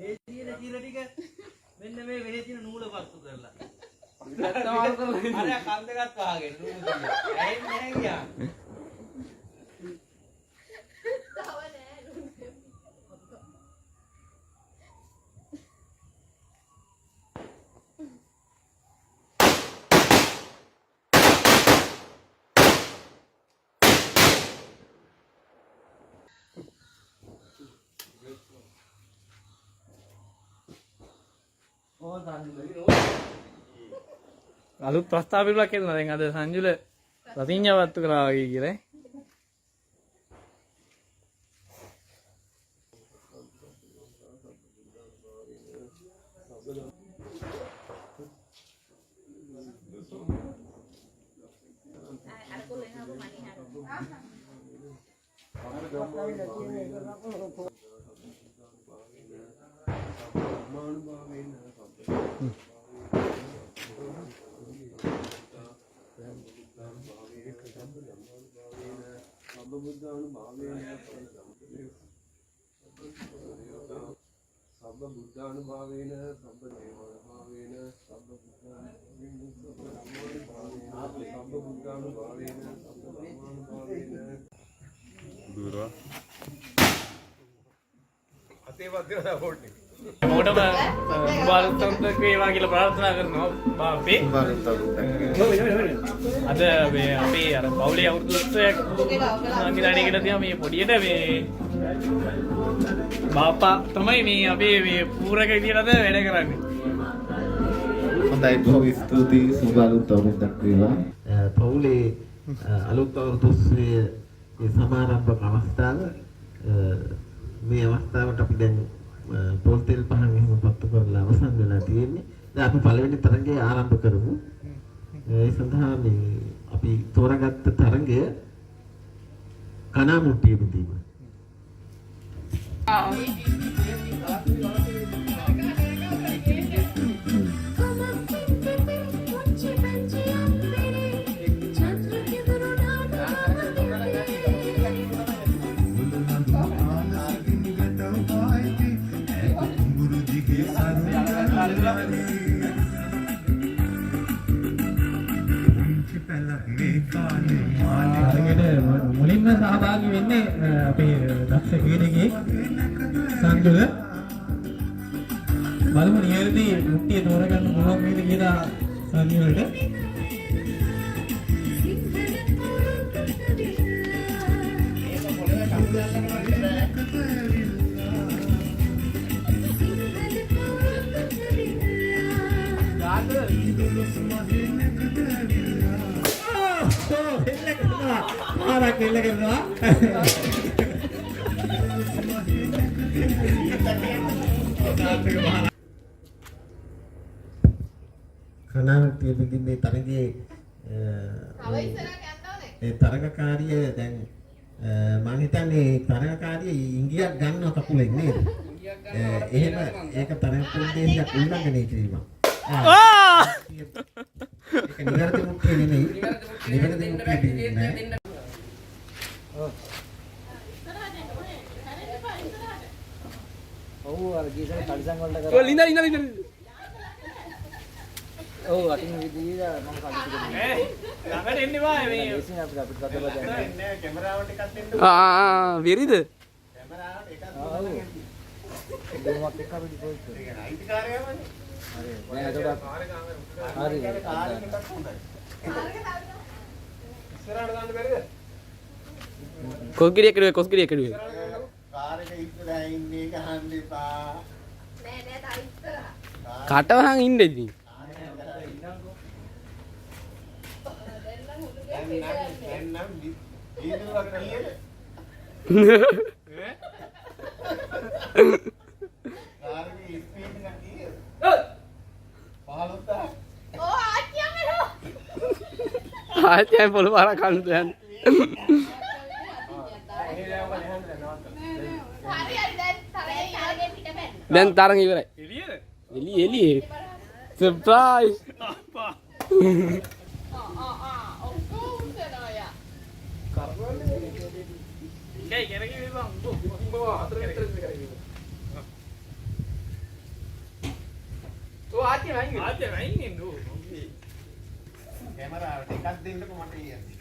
ඒ තියෙන චීල ටික මෙන්න මේ වෙහෙ තියෙන නූල පත්තු කරලා. අර කන් දෙකක් වහගෙන නූල තියලා. ඇහෙන්නේ නැහැ ගියා. අලුත් ප්‍රස්තාවිකලා කියනවා දැන් අද සංජුල රතිඤ්ඤාවත්තු කරා වගේ කියලා. මොකටද බාලුත්තන්ට වේවා කියලා ප්‍රාර්ථනා කරනවා බාපේ. අද මේ අපේ අර පවුලේ අවුරුදු උත්සවයක් සංවිධානය කරලා තියෙනවා මේ පොඩියට මේ බාපා තමයි මේ අපේ මේ පූරක විදියට අද වැඩ කරන්නේ. හොඳයි බොහොම ස්තුතියි සුබ අලුත් අවුරුද්දක් වේවා. පවුලේ අලුත් අවුරුදු උත්සවයේ සමාරම්භක අවස්ථාව මේ අවස්ථාවට අපි දැන් පොල් තෙල් පහන් එහෙම පත්තු කරලා අවසන් වෙලා තියෙන්නේ. දැන් අපි පළවෙනි තරඟය ආරම්භ කරමු. ඒ සඳහා මේ අපි තෝරාගත්ත තරඟය කනාමුට්ටිය බෙදීම. මුලින්ම සහභාගී වෙන්නේ අපේ දක්ෂ ක්‍රීඩකයෙක් සංජුල. බලමු නියැරදි මුට්ටිය තෝරගන්න පුළුවන් වේද කියලා සංජුලට. ආරක් එල්ල කරනවා. කනාමුට්ටිය බෙදීමේ තරඟයේ ඒ තරඟකාරිය දැන් මම හිතන්නේ තරඟකාරිය ඉංගියක් ගන්නවා කකුලෙන් නේද? එහෙම ඒක තරඟ ප්‍රදේශයක් උල්ලංඝනය කිරීමක්. ඒක නිවැරදි මුට්ටිය නෙමෙයි. නිවැරදි මුට්ටිය නෙමෙයි. ඔව් අර ගියසන කඩසන් වලට කරා. ඔය ලින්දා. ඔව් අටින් විදිහට මම කඩට දෙන්නේ. ළඟට එන්න බෑ මේ. ඒසින් අපිට කතා බදන්නේ. නෑ කැමරාවට එකක් දෙන්න. වෙරිද? කැමරාවට එකක් දෙන්න. දෙමක් එක අපිට පොයිත්. ඒක අයිතිකාරයමනේ. හරි. නෑ ඒක හරි. කාර්යයක් හොඳයි. ඉස්සරහට දාන්න බැරිද? කොස්ගිරිය කෙරුවේ. කාර් එක ඉස්සරහා ඉන්නේ ගහන්න එපා. නෑ තා ඉස්සරහා. කටවහන් ඉන්න ඉතින්. දැන් දීදුව වගේ නේද? කාර් එකේ ස්පීඩ් එක කීයද? 15ක්. ඕ ආච්චියම නෝ. ආච්චි පොළොව පාර කන්න යන්නේ. දැන් තරඟ ඉවරයි. එළියේ. සර්ප්‍රයිස්. අයින් නෝ. කැමරාවට එකක් දෙන්නකො මට ඊයන්නේ.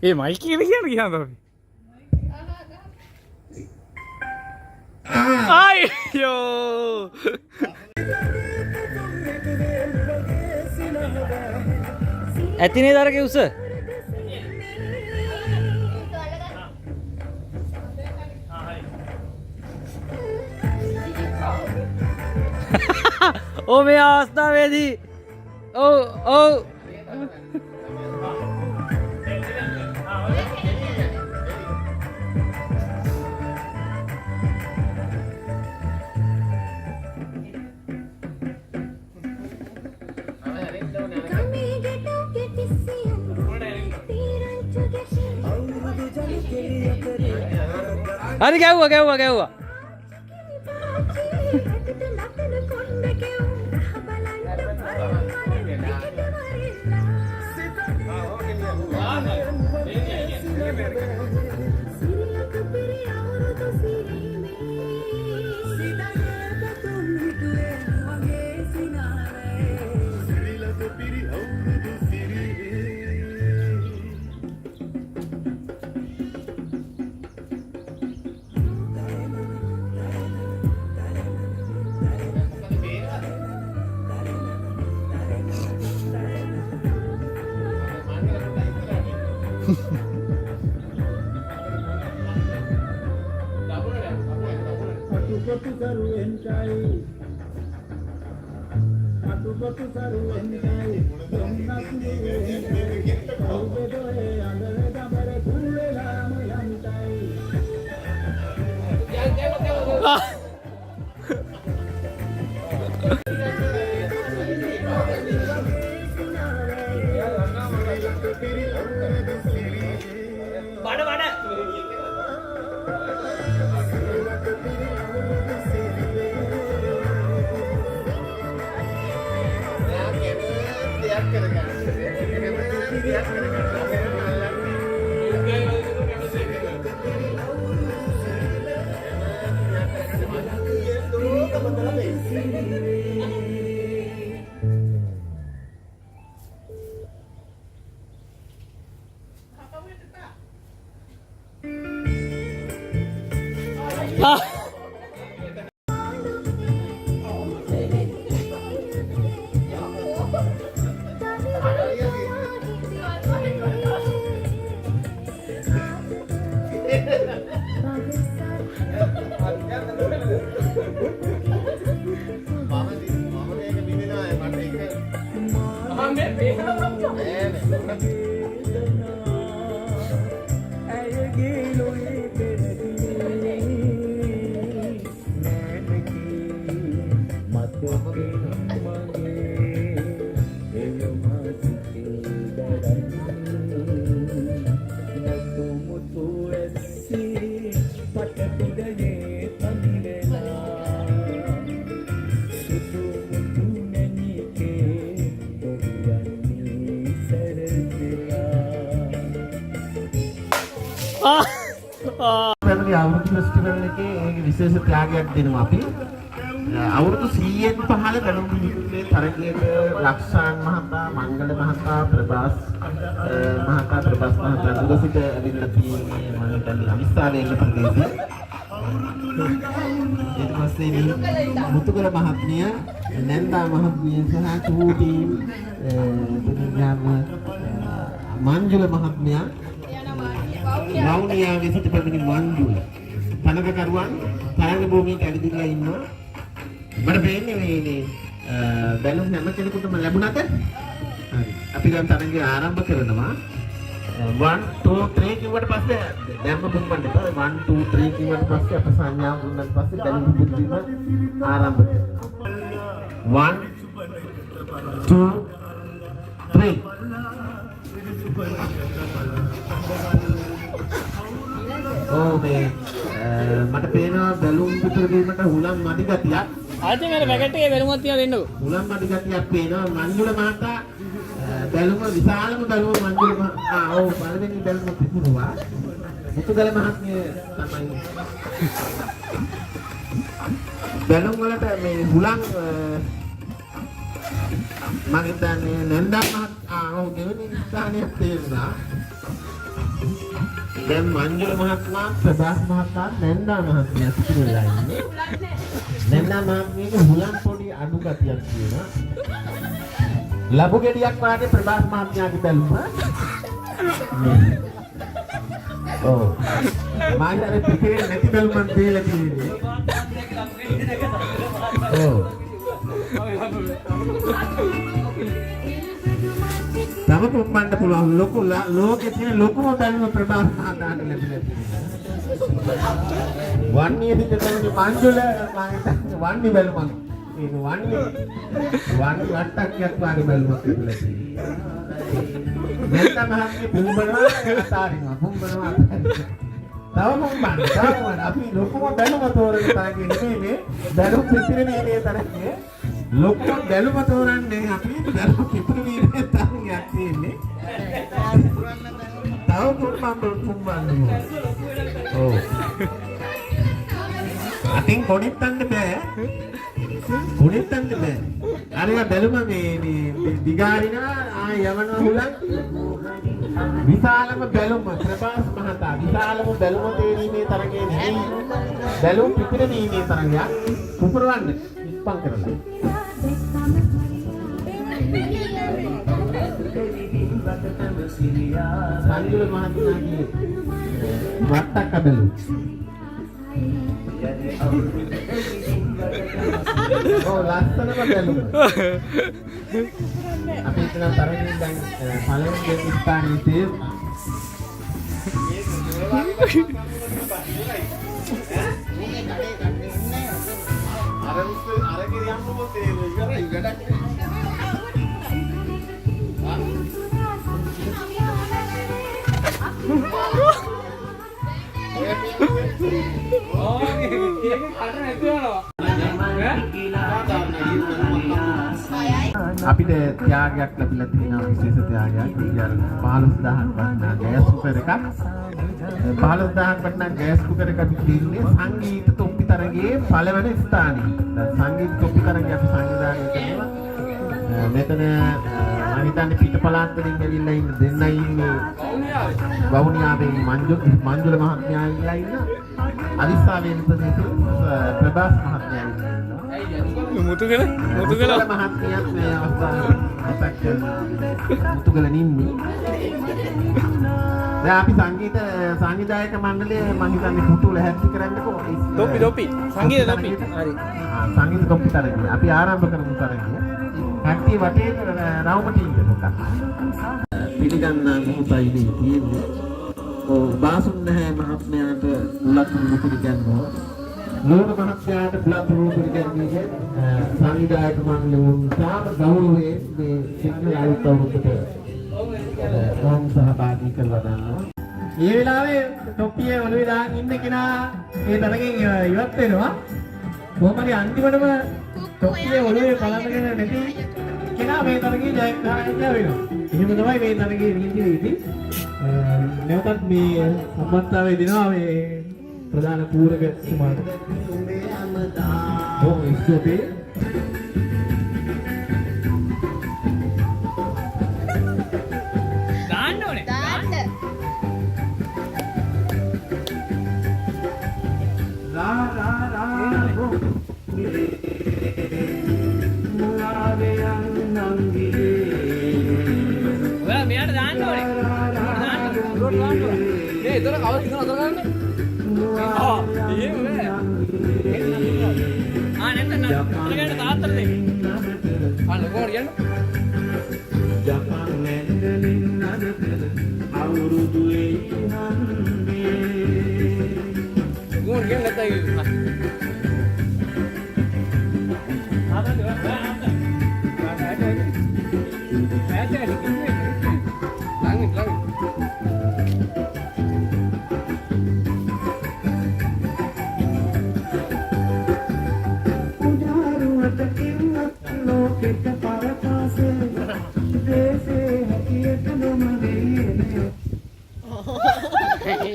ඒ මයික් කියලා කියන්නේ කියනවා අපි. අයියෝ. ඇතිනේ තරගේ උස. ඕ මේ අවස්ථාවේදී ඔව් හරි ගැව්වා. අවුරුදු ෆෙස්ටිවල් එකේ ඒක විශේෂ ත්‍යාගයක් දෙනවා අපි. අවුරුදු 100න් පහළ බැලුම් පිළිතුරේ තරගයේ ලක්ෂාන් මහතා, මංගල මහතා, ප්‍රභාස් මහතා දුරසිට ඇවිල්ලා තියෙන්නේ මම හිතන්නේ අවිස්ථානයේ ඉන්න ප්‍රදේශයේ. ඊට පස්සේ මුතුකල මහත්මිය, නැන්දා මහත්මිය සහ චූටි මංජුල මහත්මිය වවුනියාගේ සිට පැමිණි මංජුල තනකකරුවන් තරඟ භූමියට ඇවිදලා ඉන්නවා. මට පේන්නේ මේ බැලුම් හැම කෙනෙකුටම ලැබුණාද? හරි. අපි දැන් තරඟය ආරම්භ කරනවා. 1 2 3 කිව්වට පස්සේ දැම්ම පුම්පන්න එපා. 1 2 3 කිව්වට පස්සේ අප සංඥා දුන්නාට පස්සේ බැලුම් පිළිදීම ආරම්භ කරනවා. 1 2 3 ඔව් මේ මට පේනවා බැලුම් පිටර දීමට හුලම් මදි ගතියක්. ආයෙත් අර පැකට් එකේ බැලුමක් තියලා දෙන්නකෝ. හුලම් මදි ගතියක් පේනවා. මංජුල මහතා බැලුම විශාලම බැලුම මංජුල මහතා ඔව් පළවෙනි බැලුම පිටුරුවා. මුතුගල මහත්මිය තමයි. බැලුම් වලට මේ හුලම් මම හිතන්නේ නන්දා මහතා ඔව් දෙවෙනි ස්ථානයේ තේරුණා. දැන් මංජුල මහත්මයා ප්‍රභාස් මහතා නන්දා මහත්මිය සිටු වෙලා ඉන්නේ. නන්දා මහත්මියගේ හුලම් පොඩි අඩු ගතියක් තියෙනවා. ලබු ගෙඩියක් වාගේ ප්‍රභාස් මහත්මයාගේ බැලුම. ඔව්. මායිදාරේ පිටේ නැති බැලුමක් දීලා තියෙන්නේ. ඔව්. තම පුම්බන්න පුළුවන් ලොකු ලෝකේ තියෙන ලොකුම බැලුම ප්‍රභාස් මහතාට ලැබිලා තියෙනවා. වන්නේ පිටතේ මංජුල වන්නේ බැලුමක්. ඒක වන්නේ වට්ටක්යක් වාගේ බැලුමක් ලැබිලා තියෙනවා. මෙන්න මහත්මිය පුම්බනවා අතාරිනවා පුම්බනවා අතාරිනවා. තව පුම්බන්න අපි ලොකුම බැලුම තෝරන තරගේ නෙමෙයි මේ බැලුම් පිටිනේ මේ තරගේ. ලොකුම බැලුම තෝරන්නේ අපි බැලුම් පිටිනේ තරගයක් තියෙන්නේ. තව පුම්බන්න. ඔව්. අතින් කොණිත්තන්න බෑ. කොණිත්තන්න බෑ. අරක බැලුම මේ දිගාරිනා යවන හුලන් විශාලම බැලුම ප්‍රභාස් මහතා විශාලම බැලුම තේරීමේ තරගයේ නෙමෙයි. බැලුම් පිටිනේ තරගයක් පුපුරවන්න ඉස්පන් කරලා. සංජුල මහත්මයාගේ වට්ටක් බැලුම්. ඔව් ලස්සනම බැලුම. අපි හිතන තරගයෙන් දැන් පළවෙනි ස්ථානයේ තියෙනවා. අරගේ යන්නම තේරෙන්නේ ඉවරයි වැඩක්. අපිට ත්‍යාගයක් ලැබිලා තියෙනවා විශේෂ ත්‍යාගයක්. 15000ක් වටිනා ගෑස් කුකර් එකක්. 15000ක් වටිනා ගෑස් කුකර් එකක් තින්නේ සංගීත තොප්පි තරගයේ පළවෙනි ස්ථානයේ. සංගීත තොප්පි තරගයේ අපි සංවිධානය කරනවා. මෙතන මම හිතන්නේ පිටපලාත් වලින් ඇවිල්ලා ඉන්න දෙන්නයි ඉන්නේ. වවුනියාවෙන් මංජුල මහත්මයා ඉන්නවා ඉන්න. අදිස්ථානයේ ප්‍රදේශයේ ප්‍රභාස් මහත්මයා ඉන්නවා. මුතුගල මහත්මියත් මේ අවස්ථාවේ මුතුගල නින්නේ. දැන් අපි සංගීත සංවිධායක මණ්ඩලය මම හිතන්නේ පුතුල හැටි කරන්නකෝ. තොපි සංගීත තොපි. හරි. සංගීත තොපි තරගය. අපි ආරම්භ කරමු තරගය. හැටි වටේ රවුමට ඉන්න පොඩ්ඩක්. පිළිගන්නා මොහොතයි මේ තියෙන්නේ. ඔව් බාසුන් නැහැ මහත්මයාට උලක් මුකුත් ගන්නවා. නෝන මහත්මයාට පුලත් මුකුත් ගන්නේ සංවිධායක මණ්ඩලය සාම ගෞරවයෙන් මේ සිංහල අලුත් අවුරුද්දට මම සහභාගී කරලා ගන්නවා. මේ වෙලාවේ තොප්පියේ ඔළුවේ දාන් ඉන්න කෙනා මේ තරගෙන් ඉවත් වෙනවා. කොහොමද අන්තිමටම තොප්පියේ ඔළුවේ බලන්නගෙන නැති කෙනා මේ තරගේ ජයග්‍රහණය වෙනවා. එහෙම තමයි මේ තරගේ නීති රීති. නැවතත් මේ සම්මතතාවය දෙනවා මේ ප්‍රධාන පූරක කුමාරට. ඔව් ඉස්කෝපේ දාන්න ඕනේ. දාන්න. ඔයා මෙයාට දාන්න ඕනේ. ඒ එතන කවුරු ඉන්නවද ගන්න? එහෙම නෑ. නැත්නම් අරගෙන තාත්තට දෙන්න. කොහොමද කියන්නේ? ජපන් නැන්දලින් නදකල අවුරුදු 100 ගෝල් ගෙන් නැත්නම්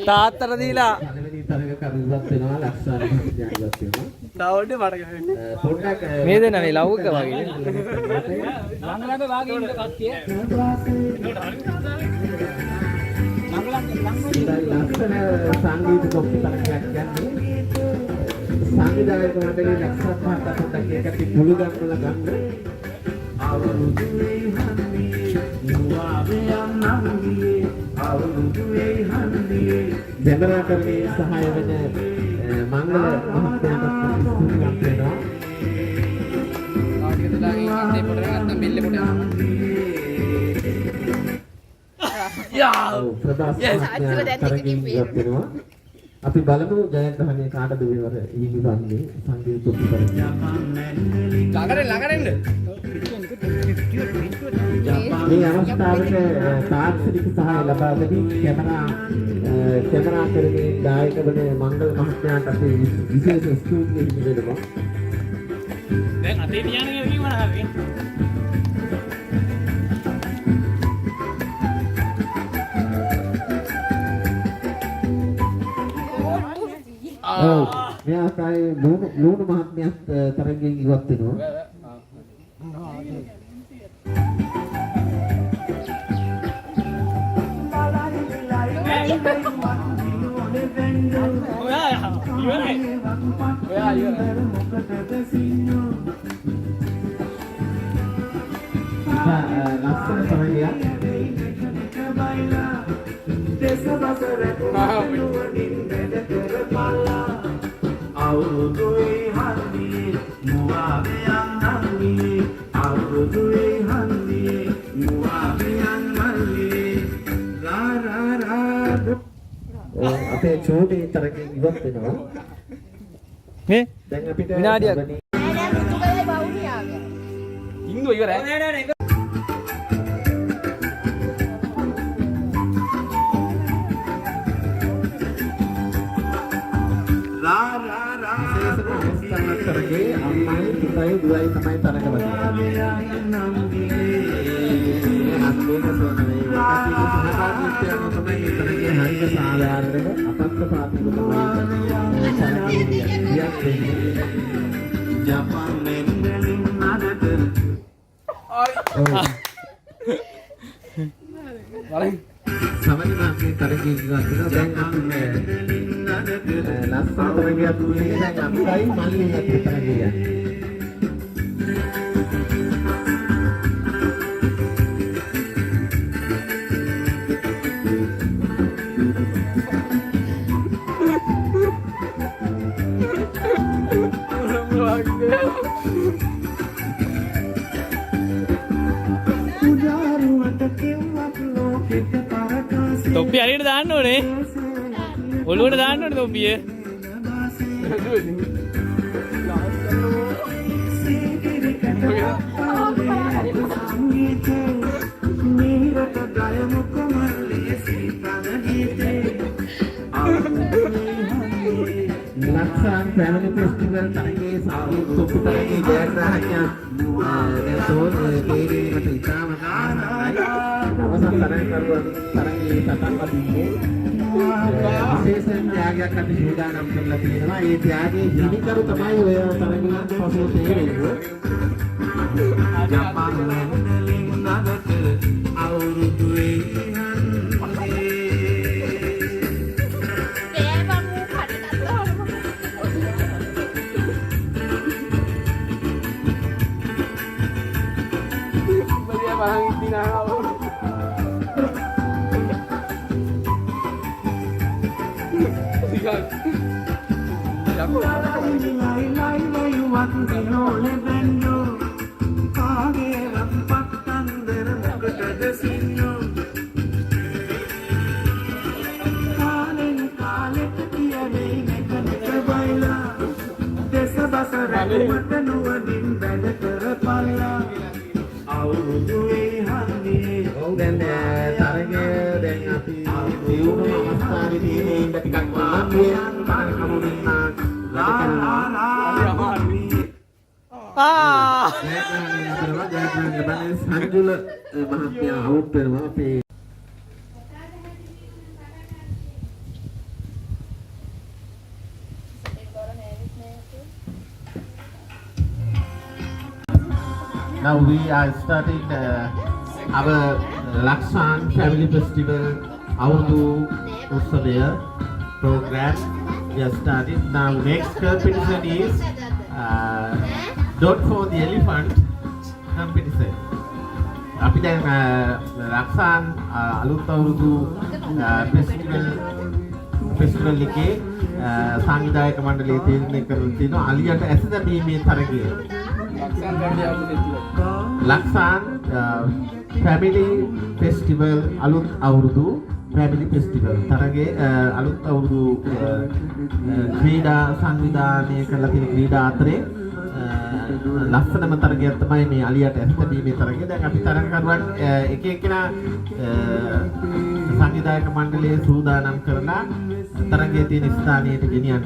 තාත්තට දීලා පළවෙනි තරග කරුවත් වෙනවා ලක්ෂාන මහත්මයා ඉවත් වෙනවා. තාවුඩේ මඩ ගහන්න. පොඩ්ඩක් මේ දෙන මේ ලව්ක වගේ. ළඟ වාගේ ඉන්න කට්ටිය. ලස්සන සංගීත කොපි තරගයක් ගන්නේ. සංගීතය කොහොමද ලක්ෂාත් මහත්මයා පොඩ්ඩක් ඒකට මුළු ගන්නලා ගන්න. අවුරුදුවේ හන්දියේ නුවාවේ යන්නම්දියේ අවුරුදුවේ හන්දියේ දෙමරාකරේ සහාය වෙන මංගල මහත්මයාට ස්තුතිවන්ත වෙනවා. ආටික දලාගේ ඉන්නේ පොඩ නැත්නම් බෙල්ල පොඩ යනවා. ප්‍රදාස් මහත්මයා තරගින් ඉවත් වෙනවා. අපි බලමු ජයග්‍රහණය කාටද මෙවර ඊවි වන්නේ සංගීත උපකරණ. ළඟට එන්න. මේ අවස්ථාවට තාක්ෂණික සහාය ලබා දෙමින් කැමරා කරගෙන දායක වන මංගල මහත්මයාට අපි විශේෂ ස්තුතිය හිමිවෙනවා. දැන් අතේ තියාගෙන ඉන්නේ මොනවාද? මේ ආකාරයේ ලුණු මහත්මයාත් තරගයෙන් ඉවත් වෙනවා. ලස්සන තරගයක්. අවුරුදුවේ හන්දියේ මුවාවේ යන්නම්දියේ අවුරුදුවේ හන්දියේ මුවාවේ යන්නම්දියේ රා රා රා. අපේ චෝටි තරගයෙන් ඉවත් වෙනවා. මේ දැන් අපිට විනාඩියක් නෑ නෑ මුතුකලයි බවුනි ආවේ. ඉන්නෝ ඉවරයි. නෑ නෑ නෑ තරගේ අම්මයි පුතයි දුවයි තමයි තරගවන්නේ. අත්මේක සෝනනේ සහභාගීත්වය තමයි තරගේ හරිය සාධාරණව අපක්ෂපාතීව තමයි ජපාන් මෙන්ඩලින් නඩට සමනිමාගේ තරගේ ඉවත් වෙනවා. දැන් අපි ලස්සන තරගයක් දුන්නේ දැන් අපියි මල්ලියත් තරගයක්. තොප්පි හරියට දාන්න ඕනේ. ඔළුවට දාන්න ඕනේ තොප්පිය. ලක්ෂාන් පැමිණි ෆෙස්ටිවල් තරගයේ සංගීත තොප්පි තරගයේ ජයග්‍රාහකයා දැන් තෝරන කේරීමට ඉතාම ආසන්නයි. අවසන් තරගකරුවන් තරගයේ සටන් වදින්නේ විශේෂ ත්‍යාගයක් අපි සූදානම් කරලා තියෙනවා. ඒ ත්‍යාගයේ හිමිකරු තමයි ඔය තරගයෙන් පසුව තේරෙන්නේ. Japan මෙන්ඩලින් නඩට අවුරුදුවේ dan tariknya dan api diurus awasnya di sini ketika kemudian para kamu minat Now we are starting our Laksan Family Festival Audu Utsavaya program. We are starting now. Next competition is Dot for the Elephant competition. අපි දැන් ලක්සාන් අලුත් අවුරුදු festival එකේ සංවිධායක මණ්ඩලයේ තීරණය කරලා තියෙනවා අලියට ඇස දැමීමේ තරගය. ලක්සාන් ෆැමිලි ෆෙස්ටිවල් අලුත් අවුරුදු ෆැමිලි ෆෙස්ටිවල් තරගයේ අලුත් අවුරුදු ක්‍රීඩා සංවිධානය කරලා තියෙන ක්‍රීඩා අතරේ ලස්සනම තරගයක් තමයි මේ අලියට ඇස් දැමීමේ තරගය. දැන් අපි තරගකරුවන් එක එක්කෙනා සංවිධායක මණ්ඩලයේ සූදානම් කරලා තරගයේ තියෙන ස්ථානයට ගෙනියන්න.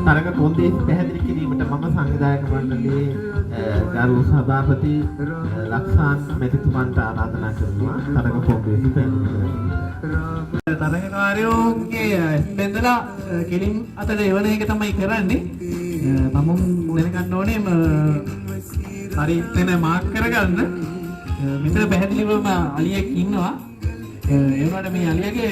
තරග කොන්දේසි පැහැදිලි කිරීමට මම සංවිධායක මණ්ඩලයේ ගරු සභාපති ලක්සාන් මැතිතුමන්ට ආරාධනා කරනවා තරග කොන්දේසි පැහැදිලි කරන්න. තරගකාරයෝගේ බෙදලා කෙලින් අතට එවන එක තමයි කරන්නේ. තමුන් දැනගන්න ඕනේ හරි එතන මාක් කරගන්න. මෙතන පැහැදිලිවම අලියෙක් ඉන්නවා. ඒ වුණාට මේ අලියගේ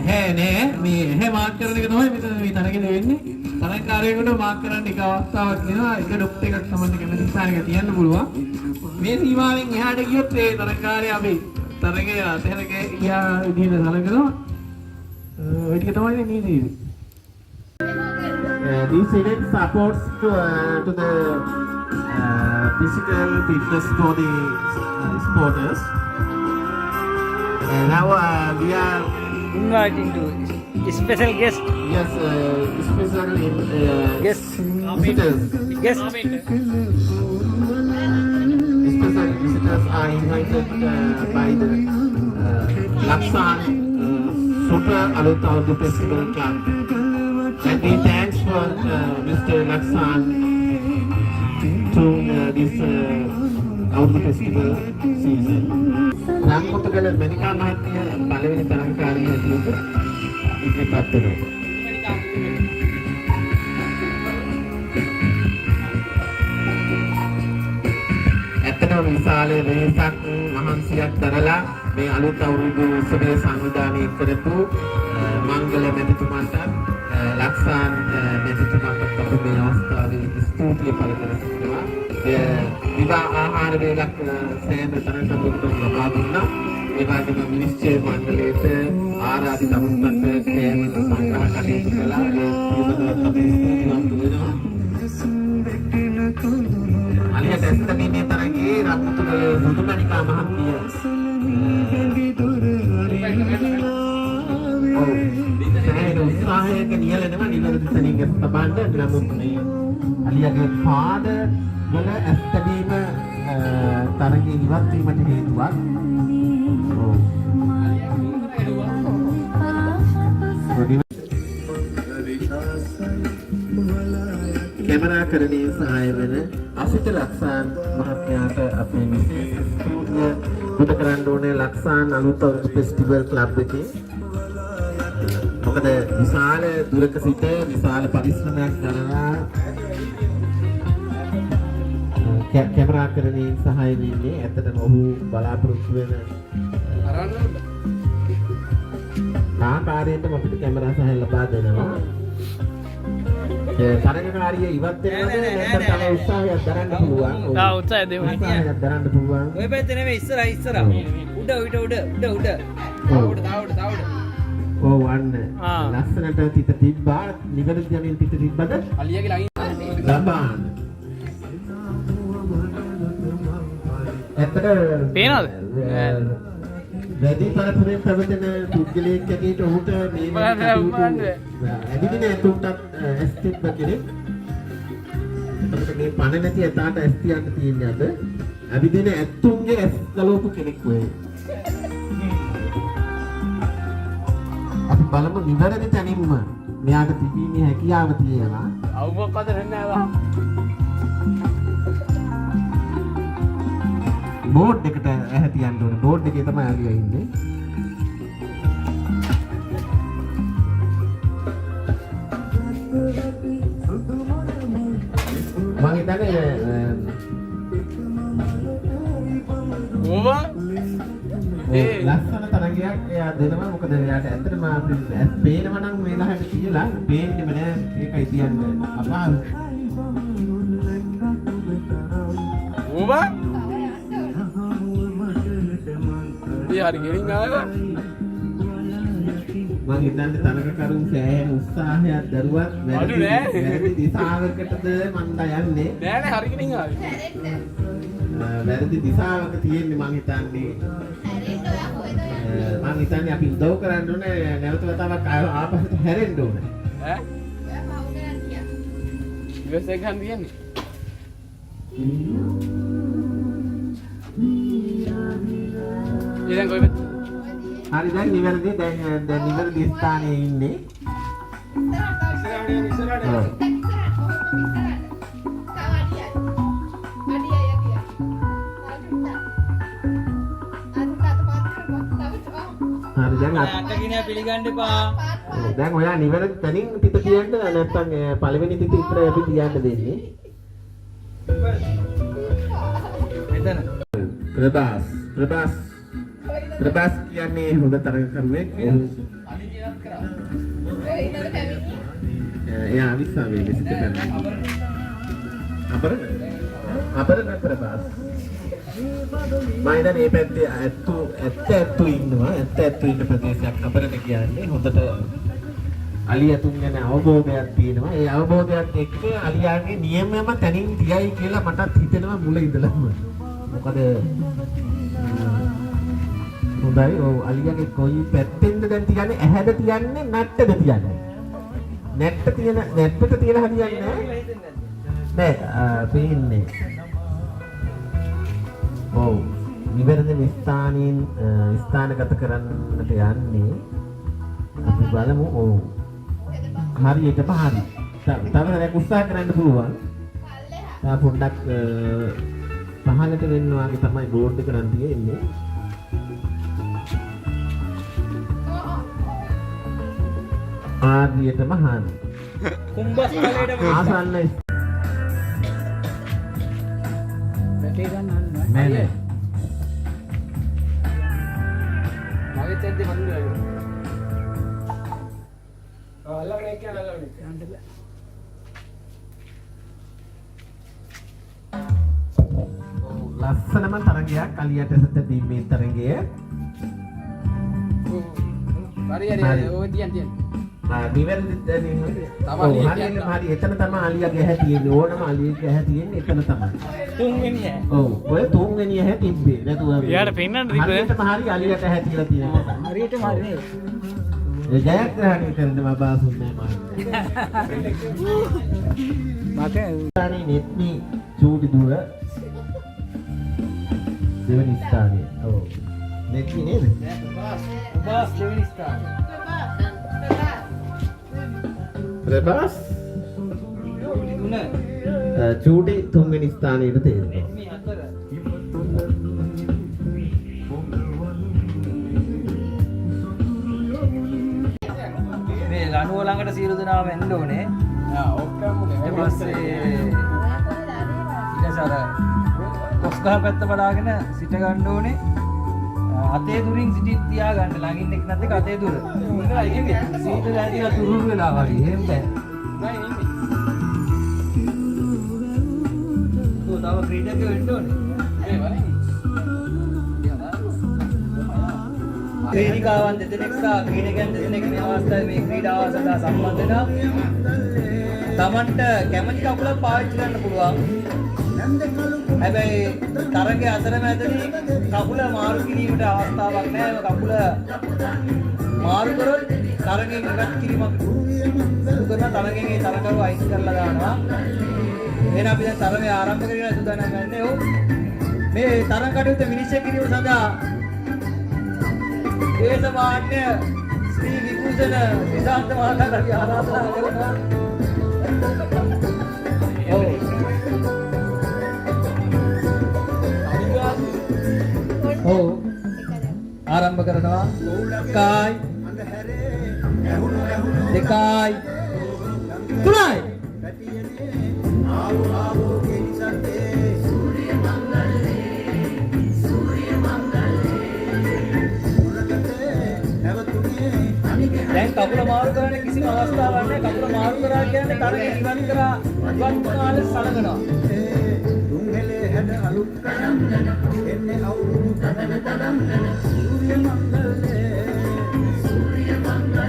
ඇහැ නෑ. මේ ඇහැ මාක් කරන එක තමයි මෙතන මේ තරගෙද වෙන්නේ. තරගකාරයෙකුට මාක් කරන්න එක අවස්ථාවක් දෙනවා. එක ඩොට් එකක් සම්බන්ධ කැමති ස්ථානයක තියන්න පුළුවන්. මේ සීමාවෙන් එහාට ගියොත් ඒ තරගකාරයා අපි තරගය අතහැරක ගියා විදිහට සැලකනවා. ඔය ටික තමයි මේ නීතිය. This event supports to the physical fitness for the sporters. Now we are inviting to special guest. Yes, special Guest. visitors. Guest. Special visitors are invited by the Laksan Super Alut Audu Festival Club. And we thanks for Mr. Laksan to this Audu Festival season. Ramkotagala Menika Mahatya පළවෙනි තරගකාරිය ඇතුළත ඉදිරිපත් වෙනවා. ඇත්තටම විශාල වෙනසක් මහන්සියක් දරලා මේ අලුත් අවුරුදු උත්සවය සංවිධානය කරපු මංගල මැතිතුමන්ට ලක්සාන් මැතිතුමන්ට අපි මේ අවස්ථාවේ ස්තුතිය පළ කරනවා. විවාහ ආහාර වේලක් සෑම තරගකරුවෙකුටම ලබා දුන්නා. ඒ වගේම මිනිස්ත්‍රි මණ්ඩලයට ආරාධිත අමුත්තන්ට කෑම සංග්‍රහ කටයුතු කළා. ඒ පිළිබඳව අපි ස්තුතිවන්ත වෙනවා. අලියට ඇස් දැමීමේ තරගයේ රත්නතුගල සුදුමණිකා මහත්මිය සෑහෙන උත්සාහයක නියැලෙනවා නිවැරදි තැනින් ඇස් තබන්න. නමුත් මේ අලියගේ පාද වල ඇස් තැබීම තරගයේ ඉවත් වීමට හේතුවක්. කැමරාකරණයේ සහාය වෙන අසිත ලක්සාන් මහත්මයාට අපේ විශේෂ ස්තුතිය පුද කරන්න ඕනේ ලක්සාන් අලුත් අවුරුදු ෆෙස්ටිවල් ක්ලබ් එකේ. මොකද විශාල දුරක සිට විශාල පරිශ්‍රමයක් කරලා කැමරාකරණයේ සහාය දෙන්නේ. ඇත්තටම ඔහු බලාපොරොත්තු වෙන ආකාරයෙන්ම අපිට කැමරා සහාය ලබා දෙනවා. තරගකාරිය ඉවත් වෙනවද නැත්නම් තව උත්සාහයක් දරන්න පුළුවන්. තා උත්සාහය දෙමු. උත්සාහයක් දරන්න පුළුවන්. ඔය පැත්තේ නෙමෙයි ඉස්සර. උඩ. තාවුඩ. ඔව් අන්න. ලස්සනට තිත තිබ්බා. නිවැරදි යමින් තිත තිබ්බද? අලියගේ ළඟින් ලබාන. ඇත්තට පේනවද? වැඩි පරපුරෙන් පැවතෙන පුද්ගලයෙක් ඇටියට ඔහුට මේ ඇදින ඇතුන්ටත් ඇස් තිබ්බ කෙනෙක්. එතකොට මේ පණ නැති ඇතාට ඇස් තියන්න තියෙන්නේ අද ඇවිදින ඇතුන්ගේ ඇස් ගලවපු කෙනෙක් වෙයි. අපි බලමු නිවැරදි තැනින්ම මෙයාට තිබීමේ හැකියාව තියෙනවා. අවුමක්වද නැහැ. බෝඩ් එකට ඇහැ තියන්න ඕනේ. බෝඩ් එකේ තමයි අලියා ඉන්නේ. මම හිතන්නේ උත්තරයක් එයා දෙනවා. මොකද එයාට ඇත්තටම පේනවා නම් මේ ළහට කියලා පේන්නේම නෑ. ඒකයි කියන්නේ. අපහසු. ඕවා ඒ හරි ගෙලින් ආවා මම හිතන්නේ තරගකරුන් සෑහෙන උත්සාහයක් දරුවත් වැරදි දිශාවකටද මන්ද යන්නේ නෑ හරි ගෙලින් ආවේ වැරදි දිශාවක තියෙන්නේ මම හිතන්නේ මම හිතන්නේ අපි උදව් කරන්න ඕනේ නැවත වතාවක් ආපස්සට හැරෙන්න ඕනේ ඈ ඉවසේ ගන්න තියන්නේ ඉතින් කොහෙද හරි දැන් නිවැරදි දැන් නිවැරදි ස්ථානයේ ඉන්නේ හරි දැන් අක්කගෙන පිළිගන්න එපා. දැන් ඔයා නිවැරදි තැනින් තිත කියන්න නැත්නම් පළවෙනි තිත විතර අපි කියන්න දෙන්නේ මෙතන. ප්‍රභාස් කියන්නේ හොඳ තරගකරුවෙක්. එයා අවිස්සාවේ විසිට කරනවා. අපරණ ප්‍රභාස්. මම ඉතින් මේ පැත්තේ ඇත්තු ඉන්නවා. ඇත්තු ඉන්න ප්‍රදේශයක් අපරණ කියන්නේ හොඳට අලියතුන් ගැන අවබෝධයක් තියෙනවා. ඒ අවබෝධයත් එක්ක අලියාගේ නියමම තැනින් තියයි කියලා මටත් හිතෙනවා මුල ඉඳලම. මොකද හොඳයි ඔව් අලියාගේ කොයි පැත්තෙන්ද දැන් තියන්නේ ඇහැද තියන්නේ නැට්ටද තියන්නේ නැට්ට නැට්ටට තියලා හරියන්නේ නෑ පේන්නේ ඔව් නිවැරදි ස්ථානීන් ස්ථානගත කරන්නට යන්නේ අපි බලමු ඔව් හරියටම හරි තව හරියක් උත්සාහ කරන්න පුළුවන් තා පොඩ්ඩක් පහලට වෙන්න වගේ තමයි බෝඩ් එක නම් තියෙන්නේ ආදියටම හරි කුඹස් කලේට ආසන්න වැටේ ගන්න නෑ නෑ මගේ තෙද්දි මල්ලුවා අල්ලගෙන එක්ක අල්ලගෙන ලස්සනම තරගයක් අලියට සත දීමේ තරගය හරි ඔය තියන් නිවැරදි දැනින් හරි එතන තමයි අලියගේ ඇහැ තියෙන්නේ ඕනම අලියගේ ඇහැ තියෙන්නේ එතන තමයි තුන්වෙනි ඈ. ඔව් ඔය තුන්වෙනි ඇහැ තිබ්බේ නැතුව එයාට පෙන්නන්න තිබ්බේ හරියටම හරි අලියට ඇහැ තියලා තියෙනවා හරියටම හරි ඒ ජයග්‍රහණය කරන්න මම බාසුන්නේ මම මට ස්ථානයේ නෙත්නි චූටි දුර දෙවනි ස්ථානයේ ඔව් නෙත්නි නේද කුඹස් දෙවෙනි ස්ථානය. ප්‍රභාස් තුන. චූටි තුන්වෙනි ස්ථානයට තේරෙනවා මේ හතර. මේ ලනුව ළඟට සියලු දෙනාම එන්න ඕනේ. ඔක්කොම ඊට පස්සේ ඊටසර කොස්ගහ පැත්ත බලාගෙන සිට ගන්න ඕනේ. අතේ දුරින් සිටින් තියා ගන්න ළඟින් එක් නැත්නම් අතේ දුර. සීට දැටිලා තුරුරු වෙලා වගේ. එහෙම බෑ. තව ක්‍රීඩකයෝ එන්න ඕනේ. ක්‍රීඩිකාවන් දෙදෙනෙක් සහ ක්‍රීඩකයන් දෙදෙනෙක් මේ අවස්ථාවේ මේ ක්‍රීඩාව සඳහා සම්බන්ධ වෙනවා. Tamanට කැමති කකුලක් පාවිච්චි කරන්න පුළුවන්. හැබැයි තරගයේ අතරමැදදී කකුල මාරු කිරීමට අවස්ථාවක් නැහැ. කකුල මාරු කරොත් තරගයෙන් ඉවත් කිරීමක් සිදු කරන තරගයෙන් ඒ තරගව අයින් කරලා දානවා. එහෙනම් අපි දැන් තරගය ආරම්භ කරගෙන සූදානම් වෙන්නේ. ඔව් මේ තරග කටයුත්ත විනිශ්චය කිරීම සඳහා දේශපාලන ශ්‍රී විභූෂණ විසාන්ත මහතාට ආරාධනා කරනවා. ඔව් ඔව් ආරම්භ කරනවා. එකයි දෙකයි තුනයි කකුල මාරු කරන්නේ කිසිම අවස්ථාවක් නැහැ. කකුල මාරු කරා කියන්නේ තරගේ ඉවත් කරා ඉවත් කාලේ සලකනවා. තුන්හෙලේ හැඩ අලුත් කරන් එන්නේ අවුරුදු කඩන කඩන් සූර්ය මංගලේ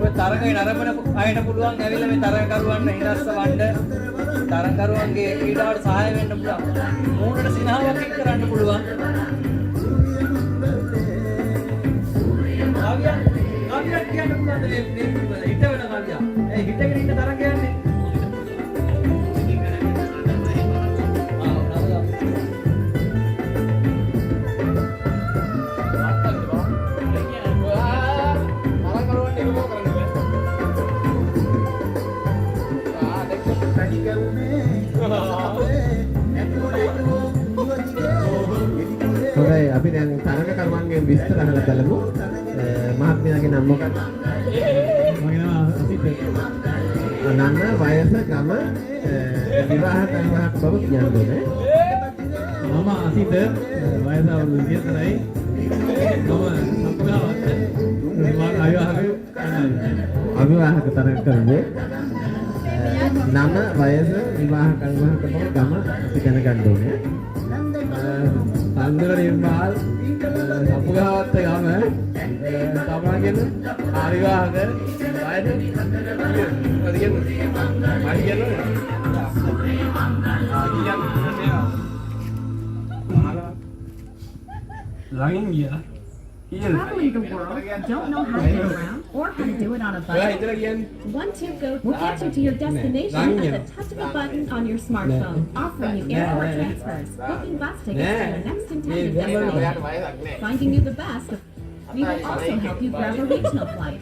ඔය තරගේ නරඹන අයට පුළුවන් ඇවිල්ලා මේ තරගකරුවන්ට හිනස්සවන්න තරගකරුවන්ගේ ක්‍රීඩාවට සහාය වෙන්න පුළුවන්. මූණට සිනහවක් එක් කරන්න පුළුවන්. ආවියා කියන්න පුළුවන් මේ හිට වෙන ආවියා. ඒ හිටගෙන ඉන්න තරගයන්නේ. හොඳයි අපි දැන් තරගකරුවන්ගේ විස්තර අහලා බලමු. මහත්මයාගේ නම මොකක්ද? මගේ නම අසිත. නන්න වයස ගම විවාහ කරනවක් බව කියන්න ඕනේ. මම අසිත වයස අවුරුදු 23යි. මම සම්පූර්ණවත් අවිවාහක තරගකරුවේ නම වයස විවාහ කරනවක් බව ගම අපි දැනගන්න ඕනේ. සම්දර නිර්මාල් සම්පූර්ණවත් ගම තමන්ගෙන ආවිවාහක වයස ළඟින් ගියා. Traveling the world, don't know how to get around or how to do it on a budget? One Tip Goat will get you to your destination at the touch of a button on your smartphone, offering you airport transfers, booking bus tickets to your next intended destination, finding you the best. We will also help you grab a regional flight,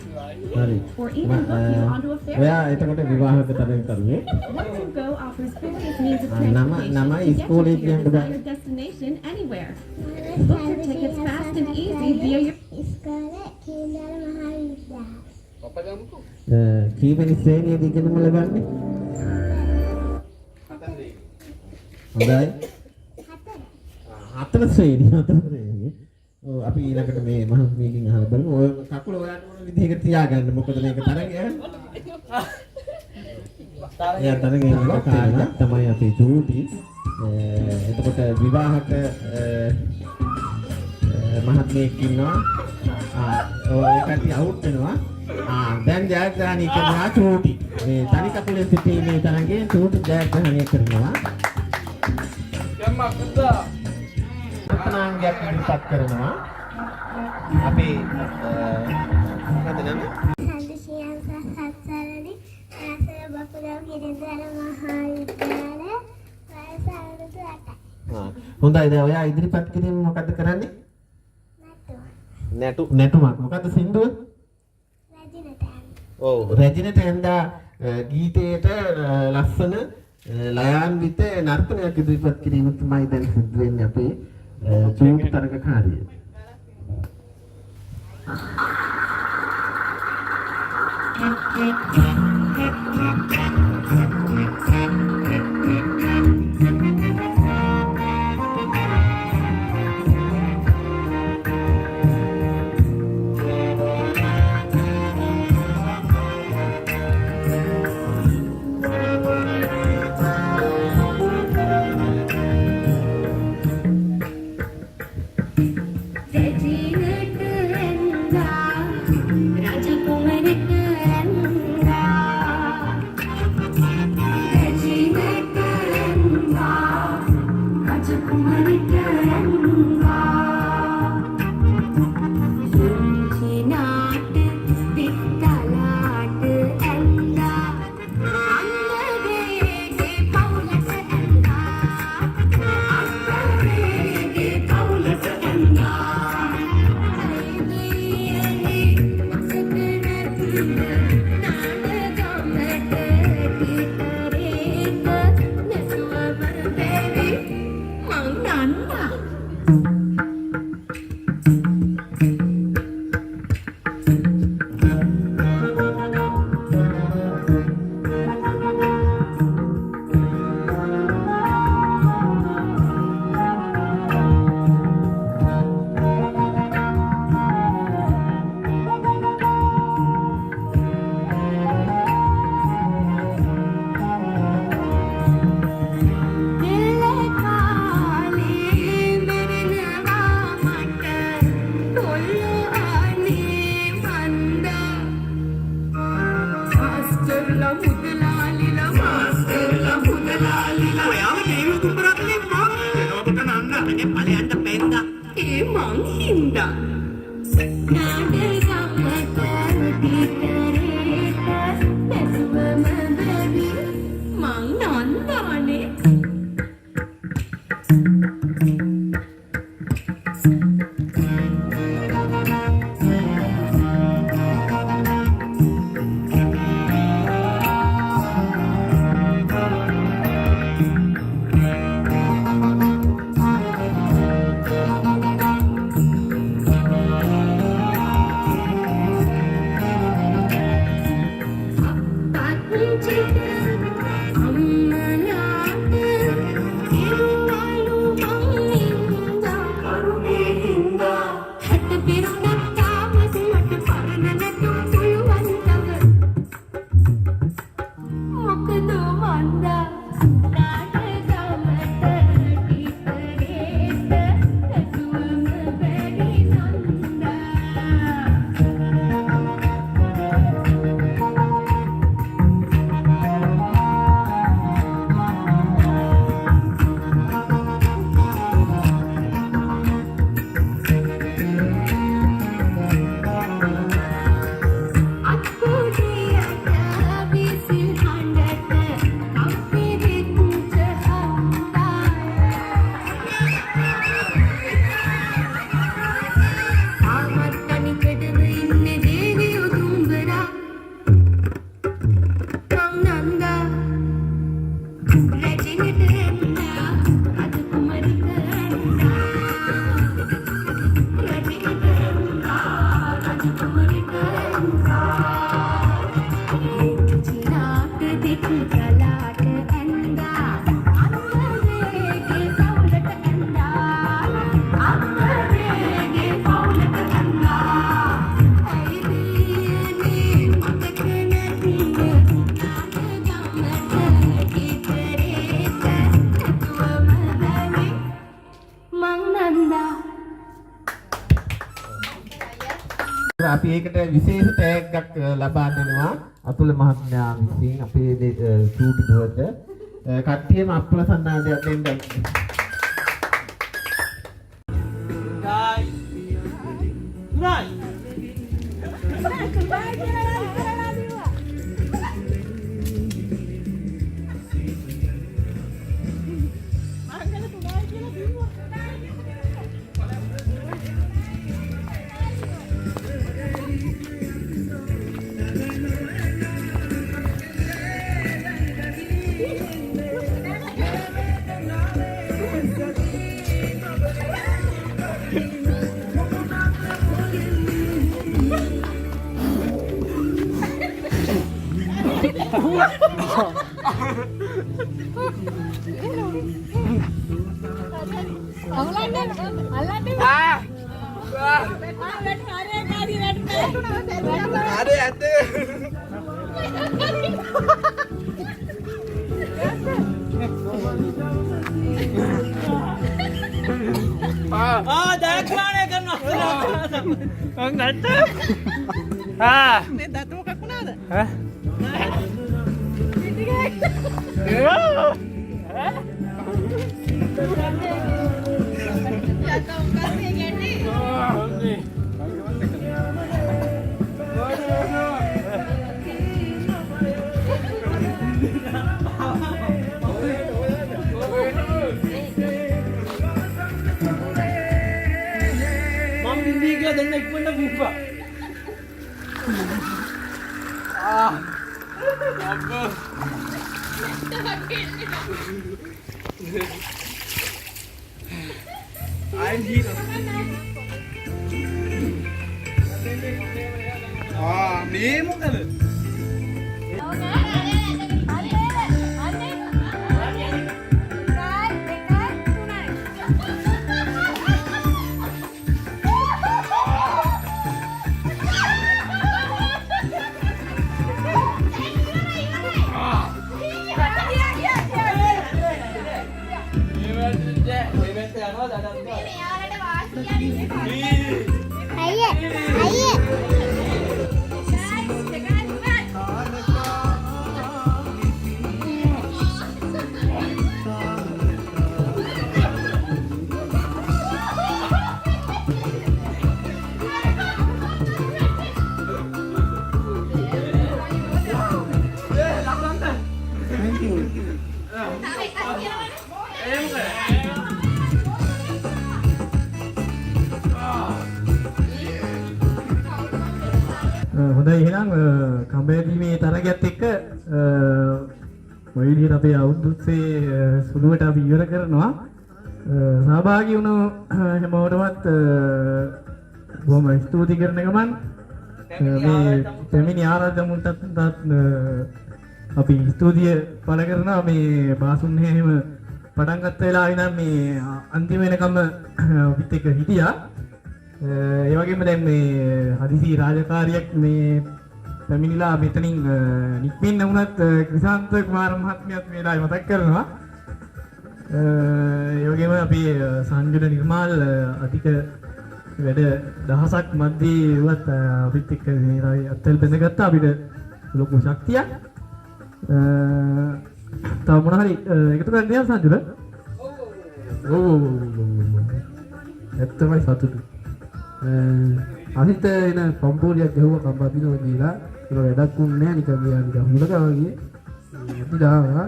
හරි. or even book you onto a ferry. ඔයා එතකොට විවාහක තරගකරුවේ One Tip Go offers various means of නම transportation to get ඉස්කෝලේ you to your කියන්න බෑ. desired destination anywhere. Book your tickets fast and easy via your ඉස්කෝලේ කේන්දර මහා විද්‍යාලය. කීවෙනි ශ්‍රේණියේදී ඉගෙනම ලබන්නේ? හොඳයි. හතර ශ්‍රේණිය. ඔව් අපි ඊළඟට මේ මහත්මියකින් අහලා බලමු. ඔය කකුල ඔයාට මොන විදිහකට තියාගන්න. මොකද මේක තරගයක්. එයා තරගයෙන් ඉවත් වෙනවා. තමයි අපේ චූටි. එතකොට විවාහක මහත්මියෙක් ඉන්නවා. ඔය කටි අවුට් වෙනවා. දැන් ජයග්‍රහණය කරනවා චූටි. මේ තනි කකුලෙන් සිටීමේ තරගයේ චූටි ජයග්‍රහණය කරනවා. යම්මා පුතා අතනාංගයක් ඉදිරිපත් කරනවා. අපි මොකද නම? සඳසියන් සහස්සරදී ආසය බපුරව කේන්දර මහා විද්‍යාලය. වයස අවුරුදු 8යි. හොඳයි දැන් ඔයා ඉදිරිපත් කිරීම මොකද්ද කරන්නේ? නැටුමක්. මොකද්ද සින්දුව? ඔව් රැජිනට ඇඳා ගීතයට ලස්සන ලයාන්විත නර්තනයක් ඉදිරිපත් කිරීම තමයි දැන් සිද්ධ වෙන්නේ අපේ චූටි තරගකාරිය. අපි ඒකට විශේෂ ටැග් එකක් ලබා දෙනවා අතුල මහත්මයා විසින් අපේ චූටි දුවට කට්ටියම අප්පල සන්නාදයක් දෙන්න. හොඳයි එහෙනම් කම්බැදීමේ තරගයත් එක්ක ඔය විදිහට අපේ අවුරුද්දේ සුළුවට අපි ඉවර කරනවා. සහභාගී වුණු හැමෝටමත් බොහොම ස්තුති කරන ගමන් මේ පැමිණි ආරාධමුන්ටත් අපි ස්තුතිය පළ කරනවා. මේ බාසුන් හැම පටන් ගත්ත වෙලාවේ ඉඳන් මේ අන්තිම වෙනකම් අපිත් එක්ක හිටියා. ඒ වගේම දැන් මේ හදිසි රාජකාරියක් මේ පැමිණිලා මෙතනින් නික්මින්න වුණත් ක්‍රිසාන්ත කුමාර මහත්මියත් මේ වෙලාවේ මතක් කරනවා. ඒ වගේම අපි සංජුන නිර්මාල් අධික වැඩ දහසක් මැද්දේ වුවත් අපිත් එක්ක මේ අත්වල බැඳගත්තා. අපිට ලොකු ශක්තියක්. තව මොන හරි එකතු කරන්න දෙයක් සංජුන? ඔව් ඇත්තමයි සතුටු. අනිත් එන සම්පූර්ණයක් ගහුවා කම්බදිනවා කියලා ඒක වැඩක් වුණේ නැහැ. නිකන් ගියා නිකන් හුලකා වගේ අපි දාවා.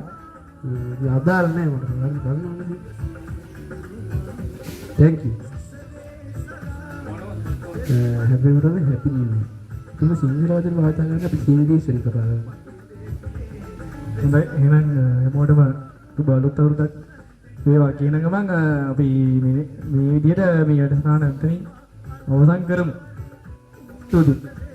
අදාළ නැහැ මට ගන්න ගන්න. thank you. happy birthday happy new year. තුම සිංහලවදින භාෂා කරන අපි සිංහලීශ්වරි කතා කරනවා. හොඳයි එහෙනම් හැමෝටම සුබ අලුත් අවුරුද්දක් වේවා කියන ගමන් අපි මේ විදිහට මේ වැඩසටහන අතරින් අවසන් කරමු. Tudo.